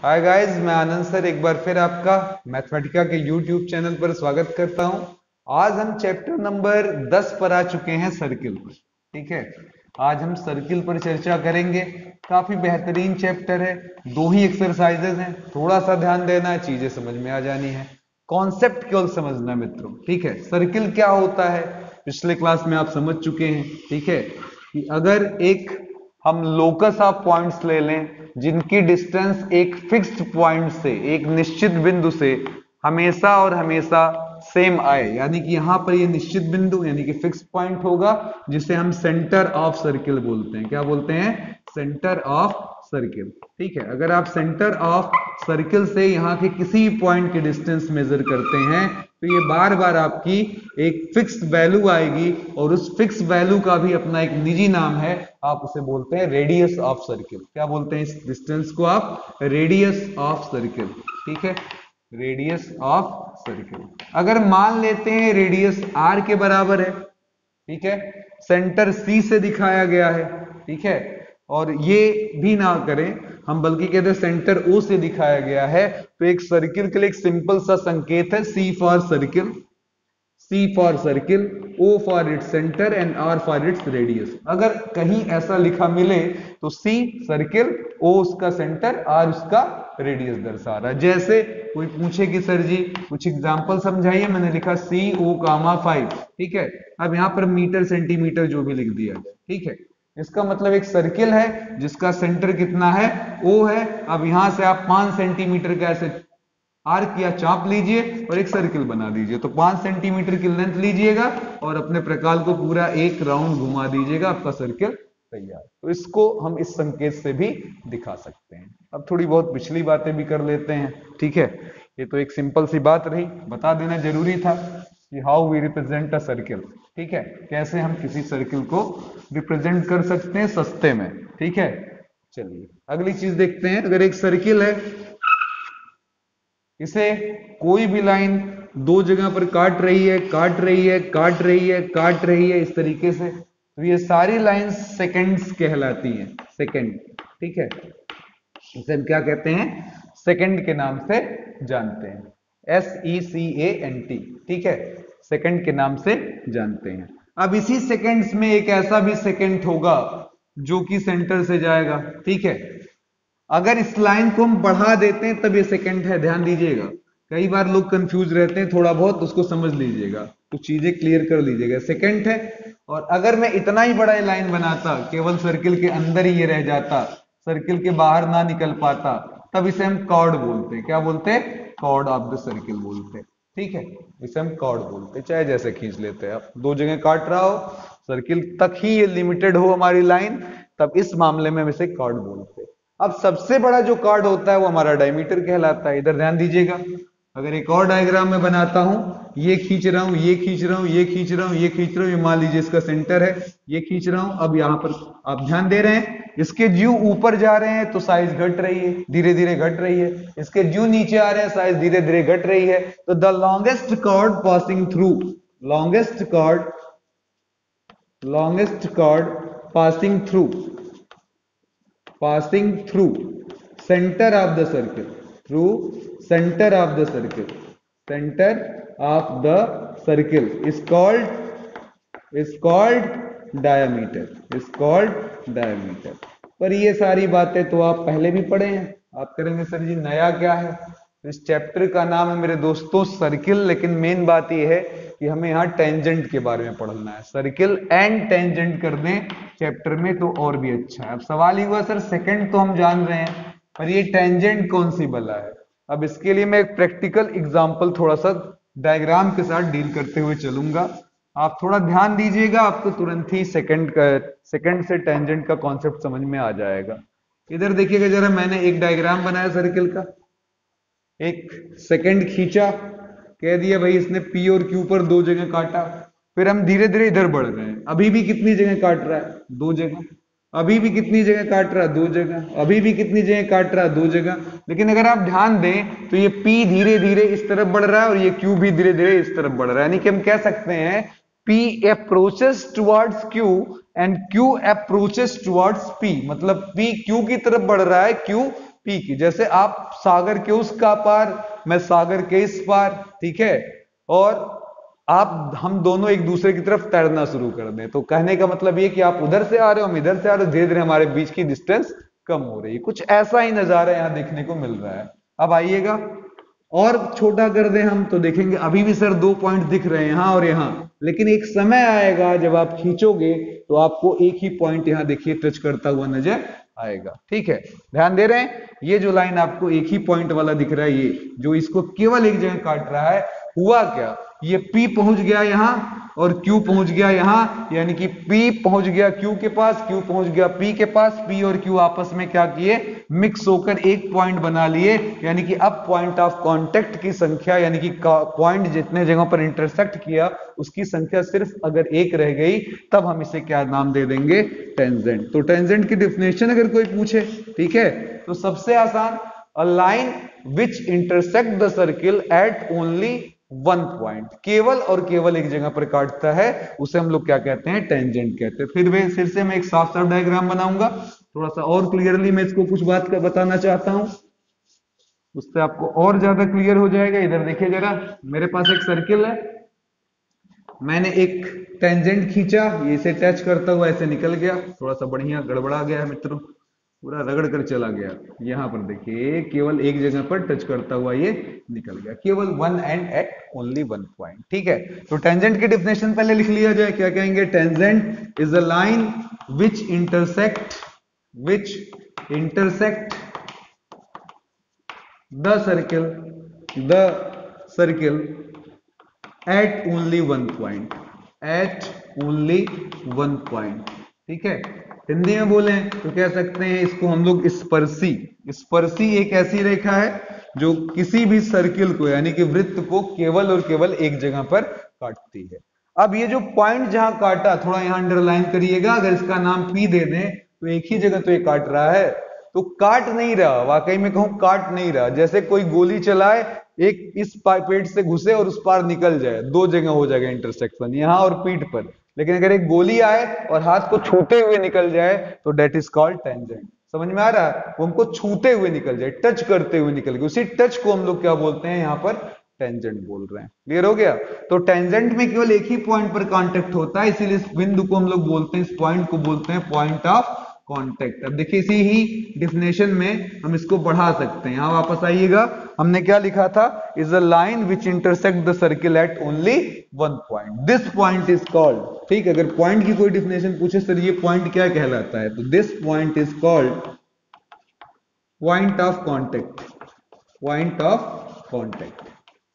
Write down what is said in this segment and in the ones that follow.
Hi guys, मैं आनंद sir एक बार फिर आपका मैथमेटिका के यूट्यूब चैनल पर स्वागत करता हूं। आज हम चैप्टर नंबर 10 पर आ चुके हैं, सर्किल पर। ठीक है, आज हम सर्किल पर चर्चा करेंगे। काफी बेहतरीन चैप्टर है, दो ही एक्सरसाइजेज हैं, थोड़ा सा ध्यान देना है, चीजें समझ में आ जानी है। कॉन्सेप्ट केवल समझना है मित्रों। ठीक है, सर्किल क्या होता है पिछले क्लास में आप समझ चुके हैं। ठीक है, कि अगर एक हम लोकस ऑफ पॉइंट्स ले लें जिनकी डिस्टेंस एक फिक्स्ड पॉइंट से, एक निश्चित बिंदु से हमेशा और हमेशा सेम आए, यानी कि यहां पर ये निश्चित बिंदु यानी कि फिक्स पॉइंट होगा, जिसे हम सेंटर ऑफ सर्किल बोलते हैं। क्या बोलते हैं? Centre of circle. ठीक है, अगर आप सेंटर ऑफ सर्किल से यहाँ के किसी पॉइंट की डिस्टेंस मेजर करते हैं तो ये बार बार आपकी एक फिक्स वैल्यू आएगी, और उस फिक्स वैल्यू का भी अपना एक निजी नाम है, आप उसे बोलते हैं रेडियस ऑफ सर्किल। क्या बोलते हैं इस डिस्टेंस को? आप रेडियस ऑफ सर्किल। ठीक है, रेडियस ऑफ सर्किल। अगर मान लेते हैं रेडियस r के बराबर है, ठीक है, सेंटर C से दिखाया गया है, ठीक है, और ये भी ना करें हम, बल्कि कहते हैं सेंटर O से दिखाया गया है, तो एक सर्किल के लिए एक सिंपल सा संकेत है C for circle, C for circle, O for its centre and R for its radius. अगर कहीं ऐसा लिखा मिले तो C सर्किल, O उसका सेंटर, R उसका रेडियस दर्शा रहा है। जैसे कोई पूछे कि सर जी कुछ एग्जांपल समझाइए, मैंने लिखा CO,5। ठीक है, अब यहां पर मीटर सेंटीमीटर जो भी लिख दिया जाए। ठीक है, इसका मतलब एक सर्किल है जिसका सेंटर कितना है? O है। अब यहां से आप 5 सेंटीमीटर का ऐसे आर्क या चाप लीजिए और एक सर्किल बना दीजिए। तो 5 सेंटीमीटर की लेंथ लीजिएगा और अपने प्रकाल को पूरा एक राउंड घुमा दीजिएगा, आपका सर्किल तैयार। तो इसको हम इस संकेत से भी दिखा सकते हैं। अब थोड़ी बहुत पिछली बातें भी कर लेते हैं। ठीक है, ये तो एक सिंपल सी बात रही, बता देना जरूरी था कि how we represent a circle. ठीक है, कैसे हम किसी सर्किल को रिप्रेजेंट कर सकते हैं सस्ते में। ठीक है, चलिए अगली चीज देखते हैं। अगर एक सर्किल है, इसे कोई भी लाइन दो जगह पर काट रही है, काट रही है, काट रही है, काट रही है, इस तरीके से, तो ये सारी लाइंस सेकंड्स कहलाती हैं। सेकंड। ठीक है, इसे हम क्या कहते हैं? सेकंड के नाम से जानते हैं, SECAND। ठीक है, सेकंड के नाम से जानते हैं। अब इसी सेकंड्स में एक ऐसा भी सेकंड होगा जो कि सेंटर से जाएगा। ठीक है, अगर इस लाइन को हम बढ़ा देते हैं तब ये सेकंड है, ध्यान दीजिएगा। कई बार लोग कंफ्यूज रहते हैं, थोड़ा बहुत उसको समझ लीजिएगा, कुछ चीजें क्लियर कर लीजिएगा। सेकंड है, और अगर मैं इतना ही बड़ा लाइन बनाता, केवल सर्किल के अंदर ही ये रह जाता, सर्किल के बाहर ना निकल पाता, तब इसे हम कॉर्ड बोलते हैं। क्या बोलते हैं? कॉर्ड ऑफ द सर्किल बोलते हैं। ठीक है, इसे हम कॉर्ड बोलते हैं, चाहे जैसे खींच लेते हैं आप। दो जगह काट रहा हो, सर्किल तक ही ये लिमिटेड हो हमारी लाइन, तब इस मामले में हम इसे कॉर्ड बोलते हैं। अब सबसे बड़ा जो कार्ड होता है वो हमारा डायमीटर कहलाता है। इधर ध्यान दीजिएगा, अगर एक और डायग्राम में बनाता हूं, ये खींच रहा हूं, ये खींच रहा हूं, ये खींच रहा हूं, ये खींच रहा हूं, ये मान लीजिए इसका सेंटर है, ये खींच रहा हूं। अब यहां पर आप ध्यान दे रहे हैं, इसके ज्यू ऊपर जा रहे हैं तो साइज घट रही है, धीरे धीरे घट रही है। इसके ज्यू नीचे आ रहे हैं, साइज धीरे धीरे घट रही है। तो the longest chord passing through, longest chord, longest chord passing through, passing through center of the circle, through center of the circle, center of the circle is called diameter, is called diameter। पर ये सारी बातें तो आप पहले भी पढ़े हैं। आप करेंगे सर जी नया क्या है? इस चैप्टर का नाम है मेरे दोस्तों सर्किल, लेकिन मेन बात यह है कि हमें यहाँ टेंजेंट के बारे में पढ़ना है। सर्किल एंड टेंजेंट कर दें चैप्टर में तो और भी अच्छा है। अब सवाल ही हुआ सर सेकंड तो हम जान रहे हैं, पर ये टेंजेंट कौन सी बला है? अब इसके लिए मैं एक प्रैक्टिकल एग्जांपल थोड़ा सा डायग्राम के साथ डील करते हुए चलूंगा। आप थोड़ा ध्यान दीजिएगा, आपको तुरंत ही सेकंड से टेंजेंट का कॉन्सेप्ट समझ में आ जाएगा। इधर देखिएगा जरा, मैंने एक डायग्राम बनाया सर्किल का, एक सेकंड खींचा, कह दिया भाई इसने P और Q पर दो जगह काटा, फिर हम धीरे धीरे इधर बढ़ रहे हैं। अभी भी कितनी जगह काट रहा है? दो जगह। अभी भी कितनी जगह काट रहा है? दो जगह। अभी भी कितनी जगह काट रहा है? दो जगह। लेकिन अगर आप ध्यान दें तो ये P धीरे धीरे इस तरफ बढ़ रहा है और ये Q भी धीरे धीरे इस तरफ बढ़ रहा है। यानी कि हम कह सकते हैं P approaches towards Q and Q approaches towards P। मतलब P Q की तरफ बढ़ रहा है, Q पी की। जैसे आप सागर के उस का पार, मैं सागर के इस पार, ठीक है, और हम दोनों एक दूसरे की तरफ तैरना शुरू कर दें, तो कहने का मतलब ये कि आप उधर से आ रहे हो, हम इधर से आ रहे हो, धीरे धीरे हमारे बीच की डिस्टेंस कम हो रही है। कुछ ऐसा ही नजारा यहां देखने को मिल रहा है। अब आइएगा और छोटा कर दें हम, तो देखेंगे अभी भी सर 2 पॉइंट दिख रहे हैं यहां और यहां, लेकिन एक समय आएगा जब आप खींचोगे तो आपको एक ही पॉइंट यहां देखिए टच करता हुआ नजर आएगा। ठीक है, ध्यान दे रहे हैं, ये जो लाइन आपको एक ही पॉइंट वाला दिख रहा है, ये जो इसको केवल एक जगह काट रहा है, हुआ क्या, ये P पहुंच गया यहां और Q पहुंच गया यहां, यानी कि P पहुंच गया Q के पास, Q पहुंच गया P के पास, P और Q आपस में क्या किए, मिक्स होकर एक पॉइंट बना लिए। यानी कि अब पॉइंट ऑफ कांटेक्ट की संख्या, यानी कि पॉइंट जितने जगहों पर इंटरसेक्ट किया उसकी संख्या सिर्फ अगर एक रह गई, तब हम इसे क्या नाम दे देंगे, टेंजेंट। तो टेंजेंट की डिफिनेशन अगर कोई पूछे, ठीक है, तो सबसे आसान, a line which intersect the circle at only one point, केवल और केवल एक जगह पर काटता है, उसे हम लोग क्या कहते हैं, टेंजेंट कहते हैं। फिर से मैं एक साफ साफ डायग्राम बनाऊंगा, थोड़ा सा और क्लियरली मैं इसको कुछ बात का बताना चाहता हूं, उससे आपको और ज्यादा क्लियर हो जाएगा। इधर देखिए जरा, मेरे पास एक सर्किल है, मैंने एक टेंजेंट खींचा, ये इसे टच करता हुआ ऐसे निकल गया, थोड़ा सा बढ़िया गड़बड़ा गया है मित्रों, पूरा रगड़ कर चला गया। यहां पर देखिए केवल एक जगह पर टच करता हुआ ये निकल गया, केवल one and at only one point. ठीक है, तो टेंजेंट की डिफिनेशन पहले लिख लिया जाए, क्या कहेंगे, tangent is a line which intersect the circle at only one point, ठीक है। हिंदी में बोले तो कह सकते हैं इसको हम लोग स्पर्शी एक ऐसी रेखा है जो किसी भी सर्किल को, यानी कि वृत्त को केवल और केवल एक जगह पर काटती है। अब ये जो पॉइंट जहां काटा, थोड़ा यहां अंडरलाइन करिएगा, अगर इसका नाम P दे दें तो एक ही जगह तो ये काट रहा है, तो काट नहीं रहा, वाकई में कहूं काट नहीं रहा, जैसे कोई गोली चलाए, एक इस पेट से घुसे और उस पार निकल जाए, दो जगह हो जाएगा इंटरसेक्शन, यहां और पीठ पर। लेकिन अगर एक गोली आए और हाथ को छूते हुए निकल जाए तो डेट इज कॉल्ड टेंजेंट। समझ में आ रहा है, वो हमको छूते हुए निकल जाए, टच करते हुए निकल गए, उसी टच को हम लोग क्या बोलते हैं, यहां पर टेंजेंट बोल रहे हैं। क्लियर हो गया। तो टेंजेंट में केवल एक ही पॉइंट पर कांटेक्ट होता है, इसीलिए इस बिंदु को हम लोग बोलते हैं, इस पॉइंट को बोलते हैं पॉइंट ऑफ कांटेक्ट। अब देखिए इसी ही डिफिनेशन में हम इसको बढ़ा सकते हैं, यहां वापस आइएगा, हमने क्या लिखा था, is a line which intersect the circle at only one point, this point is called, ठीक, अगर पॉइंट की कोई डिफिनेशन पूछे सर ये पॉइंट क्या कहलाता है, तो this point is called point of contact.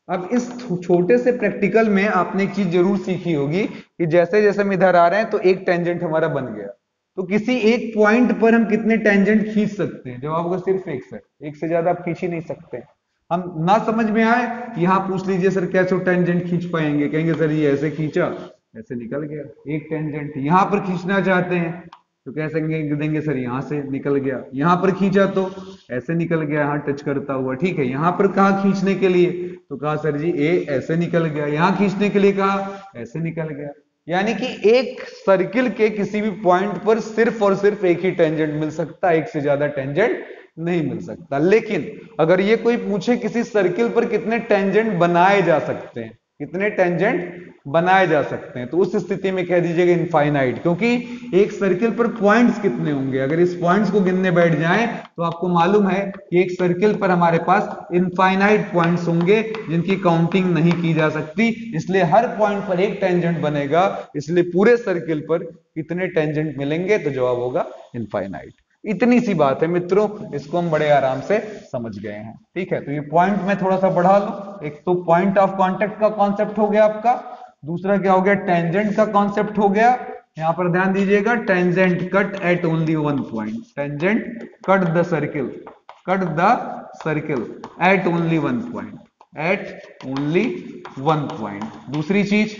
अब इस छोटे से प्रैक्टिकल में आपने एक चीज जरूर सीखी होगी कि जैसे जैसे हम इधर आ रहे हैं तो एक टेंजेंट हमारा बन गया, तो किसी एक पॉइंट पर हम कितने टेंजेंट खींच सकते हैं, जवाब होगा सिर्फ एक से, एक से ज्यादा आप खींच ही नहीं सकते। हम ना समझ में आए, यहां पूछ लीजिए सर कैसे टेंजेंट खींच पाएंगे, कहेंगे सर ये ऐसे खींचा, ऐसे निकल गया एक टेंजेंट। यहां पर खींचना चाहते हैं तो कैसे देंगे सर, यहां से निकल गया, यहां पर खींचा तो ऐसे निकल गया, यहां टच करता हुआ, ठीक है। यहां पर कहा खींचने के लिए, तो कहा सर जी ए ऐसे निकल गया, यहां खींचने के लिए कहा ऐसे निकल गया। यानी कि एक सर्किल के किसी भी पॉइंट पर सिर्फ और सिर्फ एक ही टेंजेंट मिल सकता है, एक से ज्यादा टेंजेंट नहीं मिल सकता। लेकिन अगर ये कोई पूछे किसी सर्किल पर कितने टेंजेंट बनाए जा सकते हैं, कितने टेंजेंट बनाए जा सकते हैं, तो उस स्थिति में कह दीजिएगा इनफाइनाइट, क्योंकि एक सर्किल पर पॉइंट्स कितने होंगे, अगर इस पॉइंट्स को गिनने बैठ जाएं तो आपको मालूम है कि एक सर्किल पर हमारे पास इनफाइनाइट पॉइंट्स होंगे जिनकी काउंटिंग नहीं की जा सकती, इसलिए हर पॉइंट पर एक टेंजेंट बनेगा, इसलिए पूरे सर्किल पर कितने टेंजेंट मिलेंगे, तो जवाब होगा इनफाइनाइट। इतनी सी बात है मित्रों, इसको हम बड़े आराम से समझ गए हैं। ठीक है, तो ये पॉइंट में थोड़ा सा बढ़ा लो, एक तो पॉइंट ऑफ कांटेक्ट का कॉन्सेप्ट हो गया आपका, दूसरा क्या हो गया, टेंजेंट का कॉन्सेप्ट हो गया। यहां पर ध्यान दीजिएगा, tangent cut at only one point, tangent cut the circle at only one point, at only one point. दूसरी चीज,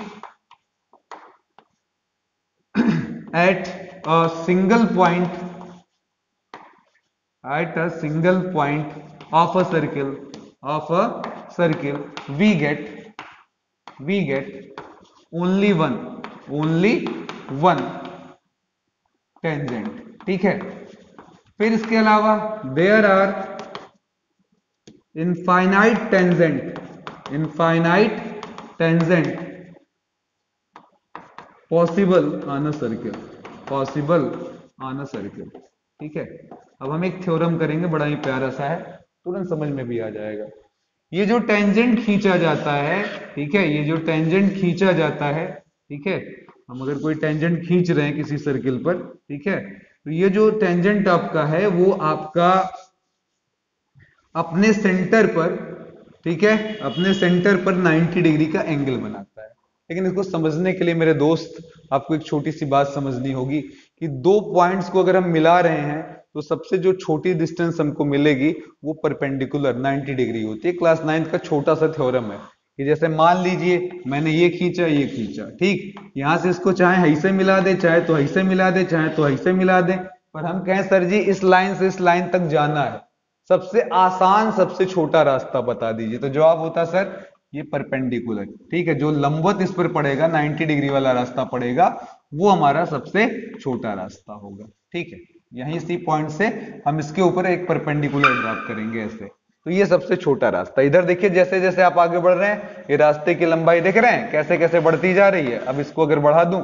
at a single point, at a single point of a circle we get only one tangent। ठीक है, फिर इसके अलावा there are infinite tangent, infinite tangent possible on a circle, possible on a circle. ठीक है, अब हम एक थ्योरम करेंगे, बड़ा ही प्यारा सा है, तुरंत समझ में भी आ जाएगा। ये जो टेंजेंट खींचा जाता है, ठीक है, ये जो टेंजेंट खींचा जाता है, ठीक है, हम अगर कोई टेंजेंट खींच रहे हैं किसी सर्किल पर, ठीक है, तो ये जो टेंजेंट आपका है वो आपका अपने सेंटर पर, ठीक है, अपने सेंटर पर 90 डिग्री का एंगल बनाता है। लेकिन इसको समझने के लिए मेरे दोस्त आपको एक छोटी सी बात समझनी होगी कि दो पॉइंट्स को अगर हम मिला रहे हैं तो सबसे जो छोटी डिस्टेंस हमको मिलेगी वो परपेंडिकुलर 90 डिग्री होती है। क्लास 9 का छोटा सा थ्योरम है कि जैसे मान लीजिए मैंने ये खींचा, ठीक, यहां से इसको चाहे हई से मिला दे, चाहे तो हई से मिला दे, चाहे तो हई से मिला दे, पर हम कहें सर जी इस लाइन से इस लाइन तक जाना है, सबसे आसान सबसे छोटा रास्ता बता दीजिए, तो जवाब होता सर ये परपेंडिकुलर। ठीक है, जो लंबवत इस पर पड़ेगा 90 डिग्री वाला रास्ता पड़ेगा वो हमारा सबसे छोटा रास्ता होगा। ठीक है, यहीं इसी पॉइंट से हम इसके ऊपर एक परपेंडिकुलर ड्रॉप करेंगे ऐसे, तो ये सबसे छोटा रास्ता। इधर देखिए जैसे जैसे आप आगे बढ़ रहे हैं ये रास्ते की लंबाई देख रहे हैं कैसे कैसे बढ़ती जा रही है। अब इसको अगर बढ़ा दूं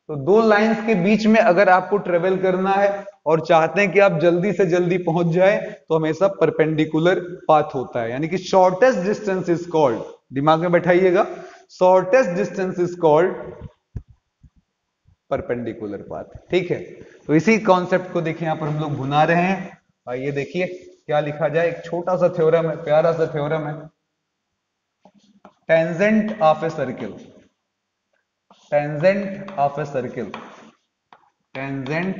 तो दो लाइंस के बीच में अगर आपको ट्रेवल करना है और चाहते हैं कि आप जल्दी से जल्दी पहुंच जाए तो हमेशा परपेंडिकुलर पाथ होता है, यानी कि शॉर्टेस्ट डिस्टेंस इज कॉल्ड, दिमाग में बैठाइएगा, shortest distance is called perpendicular path. ठीक है, तो इसी कॉन्सेप्ट को देखिए यहां पर हम लोग भुना रहे हैं। आइए देखिए क्या लिखा जाए, एक छोटा सा थ्योरम है, प्यारा सा थ्योरम है, tangent of a circle, tangent of a circle, tangent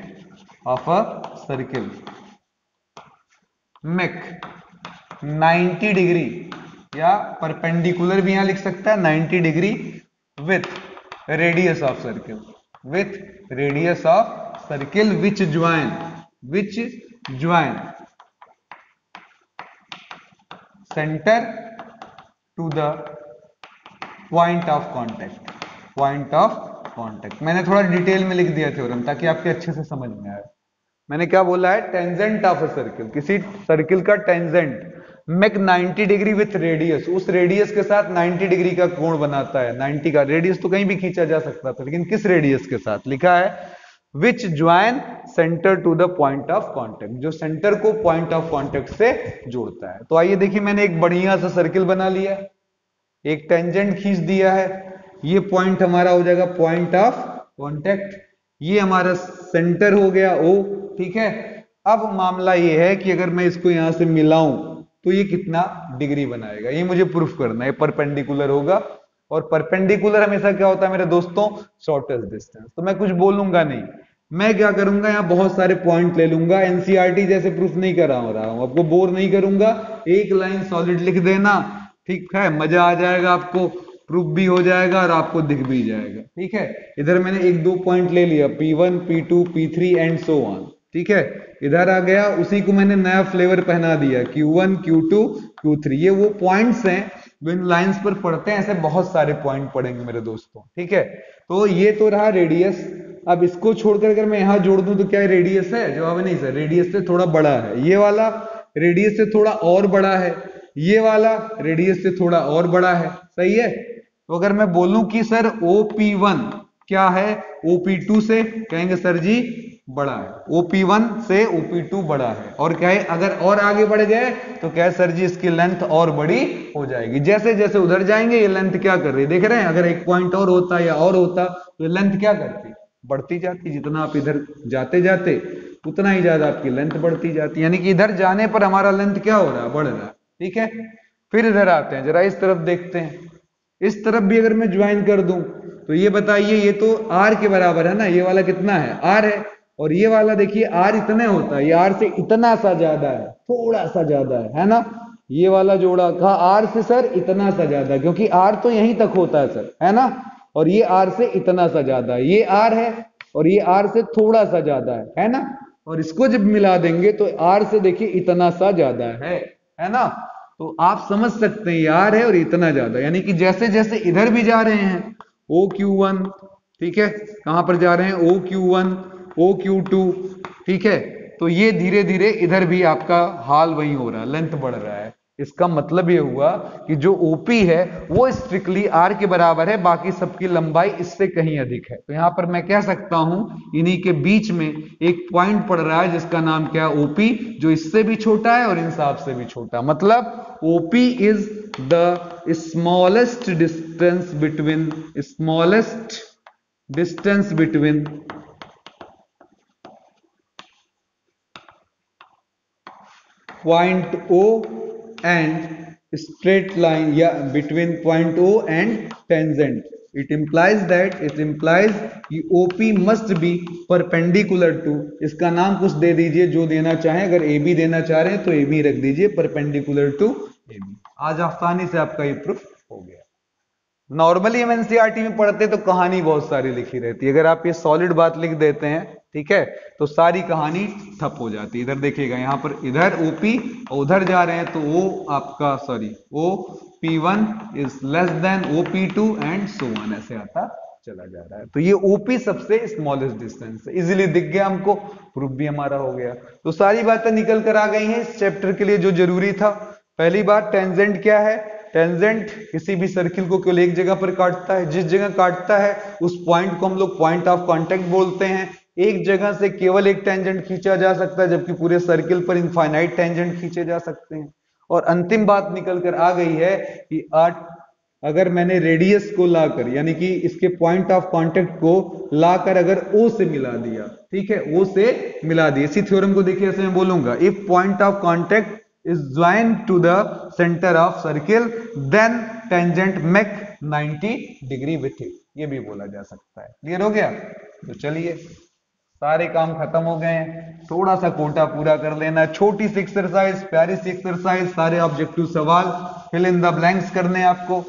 of a circle make 90 degree, या परपेंडिकुलर भी यहां लिख सकता है 90 degree with radius of circle, with radius of circle which join centre to the point of contact, point of contact. मैंने थोड़ा detail में लिख दिया थ्योरम ताकि आपके अच्छे से समझ में आए। मैंने क्या बोला है, टेंजेंट ऑफ ए सर्किल, किसी सर्किल का tangent make 90 degree with radius, उस रेडियस के साथ 90 डिग्री का कोण बनाता है। 90 का रेडियस तो कहीं भी खींचा जा सकता था, लेकिन किस रेडियस के साथ लिखा है, which join centre to the point of contact, जो सेंटर को पॉइंट ऑफ कांटेक्ट से जोड़ता है। तो आइए देखिए मैंने एक बढ़िया सा सर्किल बना लिया, एक टेंजेंट खींच दिया है, ये पॉइंट हमारा हो जाएगा पॉइंट ऑफ कांटेक्ट, ये हमारा सेंटर हो गया O। ठीक है, अब मामला ये है कि अगर मैं इसको यहां से मिलाऊं तो ये कितना डिग्री बनाएगा, ये मुझे प्रूफ करना है, परपेंडिकुलर होगा, और परपेंडिकुलर हमेशा क्या होता है मेरे दोस्तों, शॉर्टेस्ट डिस्टेंस। तो मैं कुछ बोलूंगा नहीं, मैं क्या करूंगा, यहां बहुत सारे पॉइंट ले लूंगा, एनसीईआरटी जैसे प्रूफ नहीं कर रहा हूं, आपको बोर नहीं करूंगा, एक लाइन सॉलिड लिख देना, ठीक है, मजा आ जाएगा आपको, प्रूफ भी हो जाएगा और आपको दिख भी जाएगा। ठीक है, इधर मैंने एक दो पॉइंट ले लिया, P1 P2 P3 and so on. ठीक है, इधर आ गया, उसी को मैंने नया फ्लेवर पहना दिया, Q1 Q2 Q3, ये वो पॉइंट्स हैं जो इन लाइंस पर पड़ते हैं, ऐसे बहुत सारे पॉइंट पड़ेंगे मेरे दोस्तों। ठीक है, तो ये तो रहा रेडियस। अब इसको छोड़कर अगर मैं यहां जोड़ दूं तो क्या रेडियस है, जवाब नहीं सर, रेडियस से थोड़ा बड़ा है, ये वाला रेडियस से थोड़ा और बड़ा है, ये वाला रेडियस से थोड़ा और बड़ा है, सही है। तो अगर मैं बोलूं कि सर OP1 क्या है OP2 से, कहेंगे सर जी बड़ा है, OP1 से OP2 बड़ा है, और क्या है अगर और आगे बढ़ गए तो क्या है सर जी इसकी लेंथ और बड़ी हो जाएगी, जैसे जैसे उधर जाएंगे ये लेंथ क्या कर रही है, देख रहे हैं, अगर एक पॉइंट और होता या और होता तो ये लेंथ क्या करती, बढ़ती जाती, जितना आप इधर जाते जाते उतना ही ज्यादा आपकी लेंथ बढ़ती जाती, यानी कि इधर जाने पर हमारा लेंथ क्या हो रहा है, बढ़ रहा है। ठीक है, फिर इधर आते हैं, जरा इस तरफ देखते हैं, इस तरफ भी अगर मैं ज्वाइन कर दूं तो ये बताइए, ये तो R के बराबर है ना, ये वाला कितना है, R है, और ये वाला देखिए R इतने होता है, ये R से इतना सा ज्यादा है, थोड़ा सा ज्यादा है ना, ये वाला जोड़ा कहा R से सर इतना सा ज्यादा, क्योंकि R तो यहीं तक होता है सर, है ना, और ये R से इतना सा ज्यादा है, ये R है और ये R से थोड़ा सा ज्यादा है ना, और इसको जब मिला देंगे तो R से देखिए इतना सा ज्यादा है ना, तो आप समझ सकते हैं यार है और इतना ज्यादा, यानी कि जैसे जैसे इधर भी जा रहे हैं OQ1, ठीक है, कहां पर जा रहे हैं OQ1 OQ2, ठीक है, तो ये धीरे धीरे इधर भी आपका हाल वही हो रहा है, लेंथ बढ़ रहा है, इसका मतलब ये हुआ कि जो ओपी है वो स्ट्रिक्टली आर के बराबर है, बाकी सबकी लंबाई इससे कहीं अधिक है। तो यहां पर मैं कह सकता हूं इन्हीं के बीच में एक पॉइंट पड़ रहा है जिसका नाम क्या है, ओपी, जो इससे भी छोटा है और इन सब से भी छोटा। मतलब OP is the smallest distance between point O and straight line, या between point O and tangent. It implies कि OP must be perpendicular to, इसका नाम कुछ दे दीजिए जो देना चाहें, अगर AB देना चाह रहे हैं तो AB रख दीजिए, perpendicular to AB। आज आसानी से आपका ये प्रूफ हो गया। नॉर्मली हम एनसीईआरटी में पढ़ते तो कहानी बहुत सारी लिखी रहती है, अगर आप ये सॉलिड बात लिख देते हैं, ठीक है, तो सारी कहानी ठप हो जाती है। इधर देखिएगा, यहां पर इधर ओपी और उधर जा रहे हैं तो ओ आपका OP1 is less than OP2 and so on, ऐसे आता चला जा रहा है। तो ये ओपी सबसे स्मॉलेस्ट डिस्टेंस है, इजीली दिख गया हमको, प्रूफ भी हमारा हो गया। तो सारी बातें निकल कर आ गई हैं इस चैप्टर के लिए जो जरूरी था। पहली बात, टेंजेंट क्या है? टेंजेंट किसी भी सर्किल को केवल एक जगह पर काटता है, जिस जगह काटता है उस पॉइंट को हम लोग पॉइंट ऑफ कांटेक्ट बोलते हैं। एक जगह से केवल एक टेंजेंट खींचा जा सकता है, जबकि पूरे सर्किल पर इनफाइनाइट टेंजेंट खींचे जा सकते हैं। और अंतिम बात निकल कर आ गई है कि अगर मैंने रेडियस को लाकर, यानी कि इसके पॉइंट ऑफ कांटेक्ट को लाकर अगर O से मिला दिया, ठीक है, O से मिला दिया, इसी थ्योरम को देखिए, ऐसे मैं बोलूंगा, if point of contact is joined to the center of circle then tangent make 90 degree with it, ये भी बोला जा सकता है। क्लियर हो गया? तो चलिए, सारे काम खत्म हो गए हैं, थोड़ा सा कोटा पूरा कर लेना, छोटी सी एक्सरसाइज, प्यारी सी एक्सरसाइज, सारे ऑब्जेक्टिव सवाल फिल इन द ब्लैंक्स करने आपको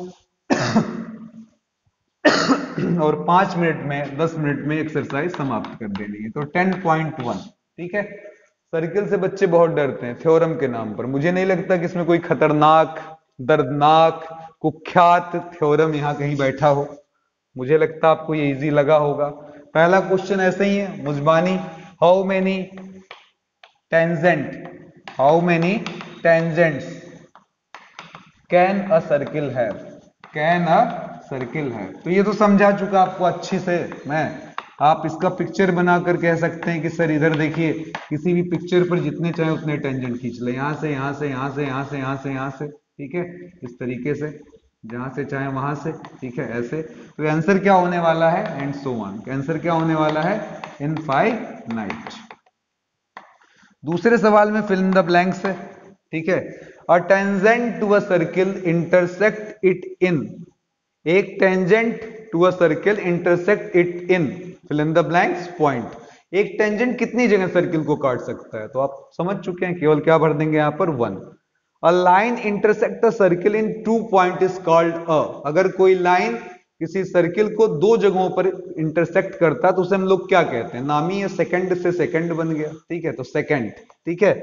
और 5 मिनट में 10 मिनट में एक्सरसाइज समाप्त कर देनी है। तो 10.1, ठीक है। सर्किल से बच्चे बहुत डरते हैं थ्योरम के नाम पर, मुझे नहीं लगता कि इसमें कोई खतरनाक, दर्दनाक, कुख्यात थ्योरम यहां कहीं बैठा हो, मुझे लगता आपको ये इजी लगा होगा। पहला क्वेश्चन ऐसे ही है, मुजबानी, how many tangents can a circle have? Can a circle है, तो ये तो समझा चुका आपको अच्छी से मैं। आप इसका पिक्चर बनाकर कह सकते हैं कि सर इधर देखिए, किसी भी पिक्चर पर जितने चाहे उतने टेंजेंट खींच ले, यहां से यहां से यहां से यहां से यहां से यहां से, ठीक है, इस तरीके से, जहां से चाहे वहां से, ठीक है, ऐसे। तो आंसर क्या होने वाला है? And so on. आंसर क्या होने वाला है? इनफाइनाइट। दूसरे सवाल में फिल इन द ब्लैंक्स है, ठीक है। A tangent to a circle intersect it in, एक tangent to a circle intersect it in fill in the blanks point. एक टेंजेंट कितनी जगह सर्किल को काट सकता है? तो आप समझ चुके हैं, केवल क्या भर देंगे यहां पर? 1। A line intersect a circle in 2 point is called a, अगर कोई लाइन किसी सर्किल को 2 जगहों पर इंटरसेक्ट करता है तो उसे हम लोग क्या कहते हैं? नामी या सेकंड से सेकंड बन गया, ठीक है, तो सेकंड, ठीक है।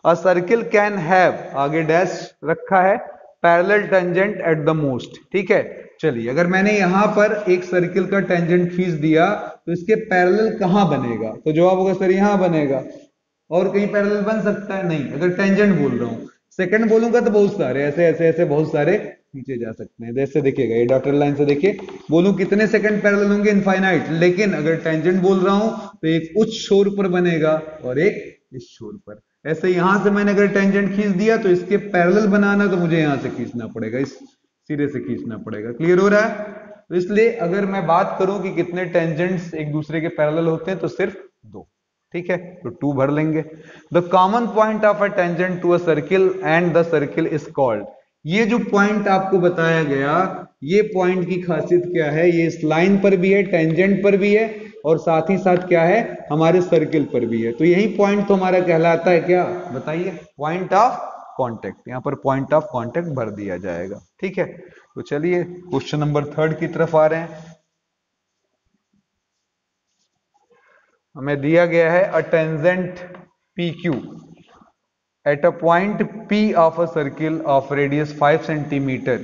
अ सर्किल कैन हैव, आगे डैश रखा है, parallel tangent at the most, ठीक है। चलिए, अगर मैंने यहां पर एक सर्किल का टेंजेंट खींच दिया तो इसके पैरेलल कहां बनेगा? तो जवाब होगा सर यहां बनेगा। और कहीं पैरेलल बन सकता है? नहीं। अगर टेंजेंट बोल रहा हूं, सेकंड बोलूंगा तो बहुत सारे ऐसे ऐसे ऐसे बहुत सारे खींचे जा सकते हैं। जैसे देखिएगा, ये डॉटेड लाइन से देखिए, बोलूं कितने सेकंड पैरेलल होंगे? इनफाइनाइट। लेकिन अगर टेंजेंट बोल रहा हूं तो एक उच्च छोर पर बनेगा और एक इस छोर पर। ऐसे यहां से मैंने अगर टेंजेंट खींच दिया तो इसके पैरेलल बनाना तो मुझे यहां से खींचना पड़ेगा, इस सिरे से खींचना पड़ेगा। क्लियर हो रहा है? तो इसलिए अगर मैं बात करूं कि कितने टेंजेंट्स एक दूसरे के पैरेलल होते हैं तो सिर्फ 2, ठीक है, तो 2 भर लेंगे। The common point of a tangent to a circle and the circle is called, ये जो पॉइंट आपको बताया गया, ये पॉइंट की खासियत क्या है? ये इस लाइन पर भी है, टेंजेंट पर भी है, और साथ ही साथ क्या है? हमारे सर्किल पर भी है। तो यही पॉइंट तो हमारा कहलाता है क्या? बताइए, पॉइंट ऑफ कांटेक्ट। यहां पर पॉइंट ऑफ कांटेक्ट भर दिया जाएगा, ठीक है। तो चलिए क्वेश्चन नंबर 3 की तरफ आ रहे हैं। हमें दिया गया है a tangent PQ at a point P of a circle of radius 5 centimeter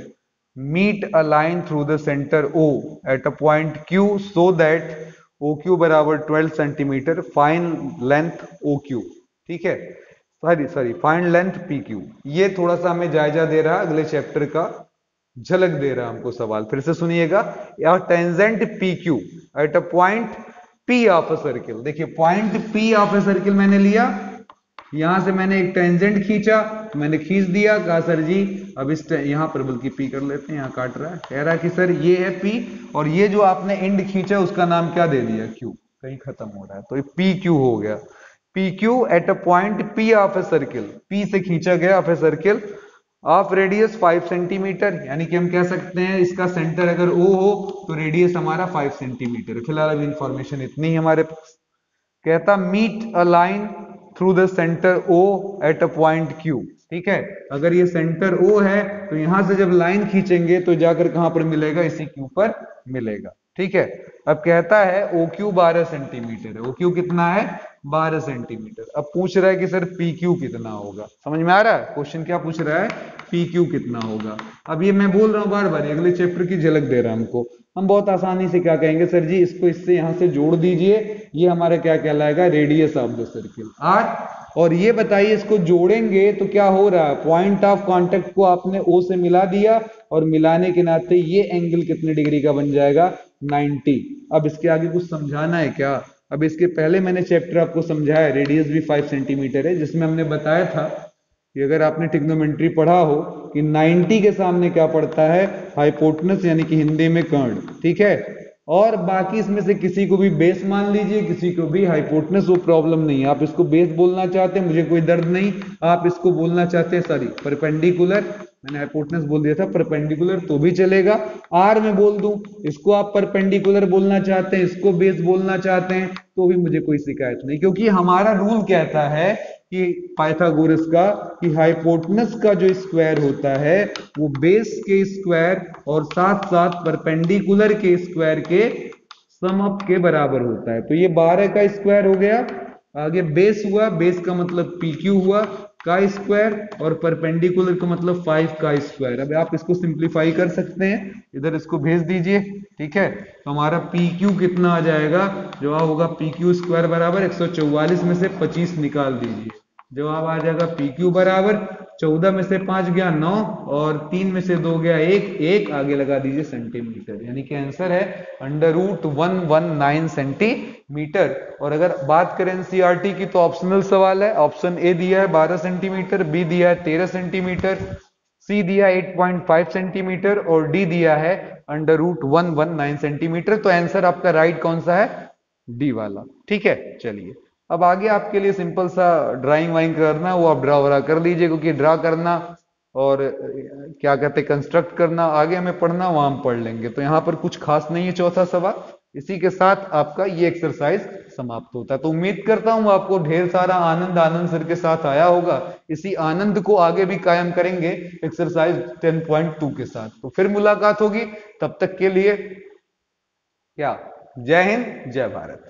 meet a line through the center O at a point Q so that OQ बराबर 12 सेंटीमीटर, फाइन लेंथ OQ, ठीक है। Sorry sorry find length P Q. ये थोड़ा सा हमें जायजा दे रहा है अगले चैप्टर का, झलक दे रहा है हमको सवाल। फिर से सुनिएगा, या tangent P Q at a point P of a circle. देखिए point P of a circle मैंने लिया, यहां से मैंने एक टेंजेंट खींचा, मैंने खींच दिया, कहा सर जी अब इस यहां पर बल्कि पी कर लेते हैं, यहां काट रहा है, कह रहा है कि सर ये है पी, और ये जो आपने एंड खींचा उसका नाम क्या दे दिया, क्यू, कहीं खत्म हो रहा है, तो ये पी क्यू हो गया। P Q at a point P of a circle, P से खींचा गया of a circle of radius 5 centimetre, यानी कि हम कह सकते हैं इसका सेंटर अगर ओ हो तो रेडियस हमारा 5 सेंटीमीटर। फिलहाल अभी इंफॉर्मेशन इतनी ही हमारे पास। कहता meet a line through the centre O at a point Q. ठीक है, अगर ये सेंटर ओ है तो यहां से जब लाइन खींचेंगे तो जाकर कहां पर मिलेगा, इसी क्यू पर मिलेगा। ठीक है, अब कहता है ओ क्यू 12 सेंटीमीटर है, ओ क्यू कितना है, 12 सेंटीमीटर। अब पूछ रहा है कि सर पी क्यू कितना होगा। समझ में आ रहा है क्वेश्चन क्या पूछ रहा है, पी क्यू कितना होगा। अब ये मैं बोल रहा हूं बार बार, अगले चैप्टर की झलक दे रहा है हमको। हम बहुत आसानी से क्या कहेंगे, सर जी इसको इससे यहां से जोड़ दीजिए, ये हमारा क्या कहलाएगा, radius of the circle R. और ये बताइए इसको जोड़ेंगे तो क्या हो रहा है, पॉइंट ऑफ कांटेक्ट को आपने ओ से मिला दिया, और मिलाने के नाते ये एंगल कितने डिग्री का बन जाएगा, 90। अब इसके आगे कुछ समझाना है क्या। अब इसके पहले मैंने चैप्टर आपको समझाया, रेडियस भी 5 सेंटीमीटर है, जिसमें हमने बताया था कि अगर आपने ट्रिग्नोमेट्री पढ़ा हो कि 90 के सामने क्या पड़ता है, हाइपोटेनस, यानी कि हिंदी में कर्ण। ठीक है, और बाकी इसमें से किसी को भी बेस मान लीजिए, किसी को भी हाइपोटेनस, वो प्रॉब्लम नहीं है। आप इसको बेस बोलना चाहते हैं, मुझे कोई दर्द नहीं। आप इसको बोलना चाहते हैं सॉरी परपेंडिकुलर, मैंने हाइपोटेनस बोल दिया था, परपेंडिकुलर तो भी चलेगा। आर में बोल दूं, इसको आप परपेंडिकुलर बोलना चाहते हैं, इसको बेस बोलना चाहते हैं, तो भी मुझे कोई शिकायत नहीं, क्योंकि हमारा रूल कहता है कि पाइथागोरस का, कि हाइपोटेनस का जो स्क्वायर होता है वो बेस के स्क्वायर और साथ साथ परपेंडिकुलर के स्क्वायर के सम अप के बराबर होता है। तो ये 12 का स्क्वायर हो गया, आगे बेस हुआ, बेस का मतलब पी क्यू हुआ का स्क्वायर, और परपेंडिकुलर का मतलब 5 का स्क्वायर। अब आप इसको सिंप्लीफाई कर सकते हैं, इधर इसको भेज दीजिए। ठीक है, तो हमारा पी क्यू कितना आ जाएगा, जवाब होगा पी क्यू स्क्वायर बराबर 144 में से 25 निकाल दीजिए, जवाब आ जाएगा पी क्यू बराबर 14 में से 5 गया 9, और 3 में से 2 गया 1, 1 आगे लगा दीजिए सेंटीमीटर, यानी कि आंसर है √119 सेंटीमीटर। और अगर बात करें एनसीईआरटी की तो ऑप्शनल सवाल है, ऑप्शन ए दिया है 12 सेंटीमीटर, बी दिया है 13 सेंटीमीटर, सी दिया है 8.5 सेंटीमीटर, और डी दिया है √119 सेंटीमीटर। तो आंसर आपका राइट कौन सा है, डी वाला। ठीक है, चलिए अब आगे आपके लिए सिंपल सा ड्राइंग वाइंग करना, वो आप ड्रा वरा कर लीजिए, क्योंकि ड्रा करना और क्या कहते हैं कंस्ट्रक्ट करना आगे हमें पढ़ना, वहां हम पढ़ लेंगे। तो यहाँ पर कुछ खास नहीं है चौथा सवाल। इसी के साथ आपका ये एक्सरसाइज समाप्त होता है। तो उम्मीद करता हूं आपको ढेर सारा आनंद आनंद सर के साथ आया होगा। इसी आनंद को आगे भी कायम करेंगे एक्सरसाइज 10.2 के साथ। तो फिर मुलाकात होगी, तब तक के लिए क्या, जय हिंद जय भारत।